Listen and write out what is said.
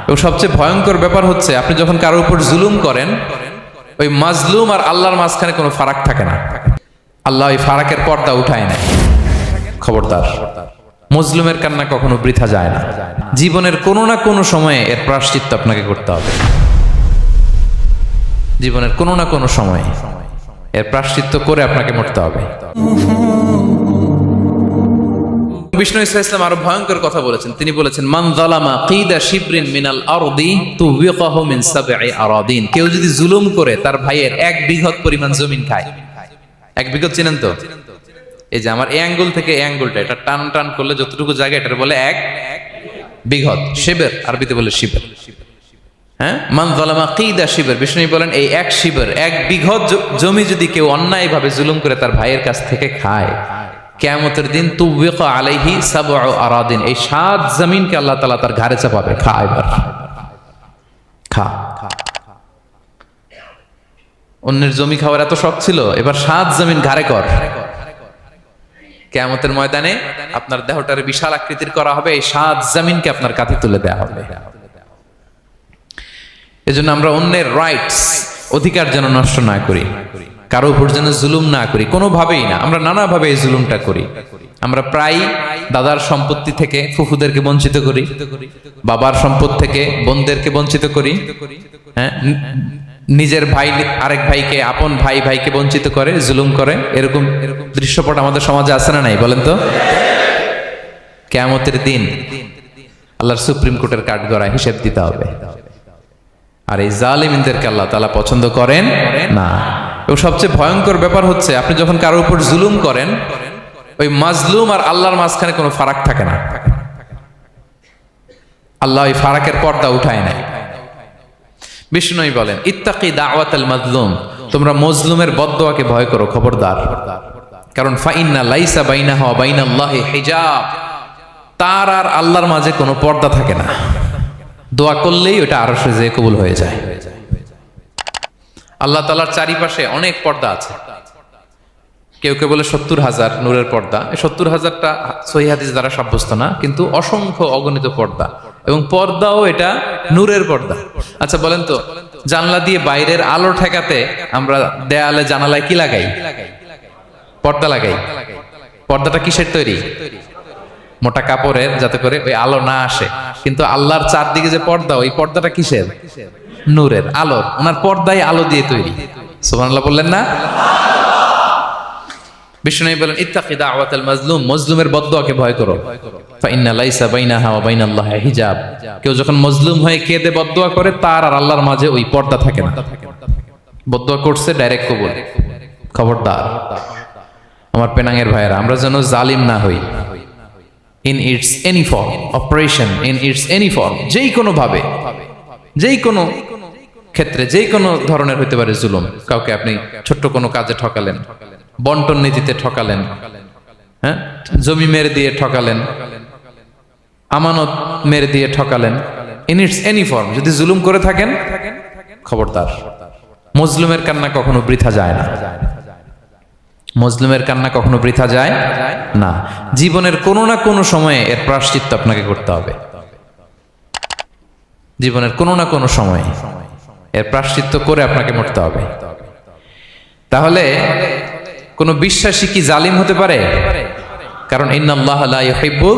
এবং সবচেয়ে ভয়ঙ্কর ব্যাপার হচ্ছে আপনি যখন কারোর উপর জুলুম করেন, ওই মাজলুম আর আল্লাহর মাঝখানে কোনো ফারাক থাকে না। আল্লাহ ওই ফারাকের পর্দা উঠায় না। খবরদার, মজলুমের কান্না কখনো বৃথা যায় না। জীবনের কোনো না কোনো সময়ে এর প্রায়শ্চিত্ত আপনাকে করতে হবে। জীবনের কোনো না কোনো সময়ে এর প্রায়শ্চিত্ত করে আপনাকে মরতে হবে। বিষ্ণু ইসলাম আরো ভয়ঙ্কর কথা বলেছেন। তিনি বলেছেন, মান যালামা কিদা শিবরিন মিনাল আরদি তুবিকাহু মিন সাবঈ আরাদিন। কেউ যদি জুলুম করে তার ভাইয়ের 1 বিঘত পরিমাণ জমিন খায়। 1 বিঘত চিনেন তো? এই যে আমার এই আঙ্গুল থেকে এই আঙ্গুলটা, এটা টান টান করলে যতটুকু জায়গা, এটা বলে 1 বিঘত। শিবের আরবিতে বলে শিবের। হ্যাঁ, মান যালামা কিদা শিবর। বিষ্ণু বলেন এই 1 শিবর, 1 বিঘত জমি যদি কেউ অন্যায়ভাবে জুলুম করে তার ভাইয়ের কাছ থেকে খায়, কিয়ামতের দিন তুবিকা আলাইহি সাবউ আরাদিন, এই 7 জমিনকে আল্লাহ তাআলা তার ঘাড়ে চাপাবে। খা এবার, খা। অন্যের জমি খাওয়ার এত শখ ছিল, এবার 7 জমিন ঘাড়ে কর। কিয়ামতের ময়দানে আপনার দেহটার বিশাল আকৃতির করা হবে, এই 7 জমিনকে আপনার কাঁধে তুলে দেওয়া হবে। এজন্য আমরা অন্যের রাইটস, অধিকার যেন নষ্ট না করি, কারো উপর যেন জুলুম না করি, কোনোভাবেই না। আমরা নানাভাবে এই জুলুমটা করি। আমরা প্রায় দাদার সম্পত্তি থেকে ফুফুদেরকে বঞ্চিত করি, বাবার সম্পদ থেকে বোনদেরকে বঞ্চিত করি। হ্যাঁ, নিজের ভাই আরেক ভাইকে, আপন ভাই ভাইকে বঞ্চিত করে, জুলুম করে। এরকম দৃশ্যপট আমাদের সমাজে আছে না নাই বলেন তো? কিয়ামতের দিন আল্লাহর সুপ্রিম কোর্টের কাঠগড়ায় হিসেব দিতে হবে। আর এই জালিমদেরকে আল্লাহ তাআলা পছন্দ করেন না। এবং সবচেয়ে ভয়ঙ্কর ব্যাপার হচ্ছে আপনি যখন কারোর উপর জুলুম করেন, ওই মাজলুম আর আল্লাহর মাঝখানে কোনো ফারাক থাকে না। আল্লাহ ওই ফারাকের পর্দা উঠায় না। বিষ্ণু বলেন, ইত্তাকি দাওয়াতাল মাজলুম, তোমরা মজলুমের বদদোয়াকে ভয় করো। খবরদার, কারণ ফাইন্না লাইসা বাইনাহু ওয়া বাইনাল্লাহি হিজাব, তার আর আল্লাহর মাঝে কোনো পর্দা থাকে না। দোয়া করলেই ওটা আরশে যেয়ে কবুল হয়ে যায়। আল্লাহ তাআলার চারিপাশে অনেক পর্দা আছে। কেউ কেউ বলে 70,000 নূরের পর্দা। এই 70,000টা সহিহ হাদিস দ্বারা সাব্যস্ত না, কিন্তু অসংখ্য অগণিত পর্দা, এবং পর্দাও এটা নূরের পর্দা। আচ্ছা বলেন তো, জানলা দিয়ে বাইরের আলো ঠেকাতে আমরা দেয়ালে জানালায় কি লাগাই? পর্দা লাগাই। পর্দাটা কিসের তৈরি? মোটা কাপড়ের, যাতে করে ওই আলো না আসে। কিন্তু আল্লাহর চারদিকে যে পর্দা, ওই পর্দাটা কিসের? নূরের, আলোর। ওনার পর্দায় আলো দিয়ে তৈরি। সুবহানাল্লাহ বললেন না? বিষ্ণু বলেন, ইত্তাকি দাওয়াতাল মাজলুম, মজলুমের বদদোয়াকে ভয় করো। ফাইন্না লাইসা বাইনাহা ওয়া বাইনাল্লাহি হিজাব, কেউ যখন মজলুম হয়ে কেঁদে বদদোয়া করে, তার আর আল্লাহর মাঝে ওই পর্দা থাকে না। বদদোয়া করছে, ডাইরেক্ট কবুল। খবরদার আমার পেনাঙ্গের ভাইয়েরা, আমরা যেন জালিম না হই। In it's any form, operation in it's any form, যেই কোনো ভাবে, যেই কোনো ক্ষেত্রে, যেই কোনো ধরনের হইতে পারে জুলুম। কাউকে আপনি ছোট্ট কোনো কাজে ঠকালেন, বন্টন নীতিতে ঠকালেন, হ্যাঁ, জমি মেরে দিয়ে ঠকালেন, আমানত মেরে দিয়ে ঠকালেন, ইন ইটস এনি ফর্ম যদি জুলুম করে থাকেন, খবরদার, মজলুমের কান্না কখনো বৃথা যায় না। মজলুমের কান্না কখনো বৃথা যায় না। জীবনের কোনো না কোনো সময়ে এর প্রায়শ্চিত্ত আপনাকে করতে হবে। জীবনের কোনো না কোনো সময়ে এর প্রায়শ্চিত্ত করে আপনাকে মরতে হবে। তাহলে কোন বিশ্বাসী কি জালিম হতে পারে? কারণ ইন্নাল্লাহা লা ইউহিব্বুল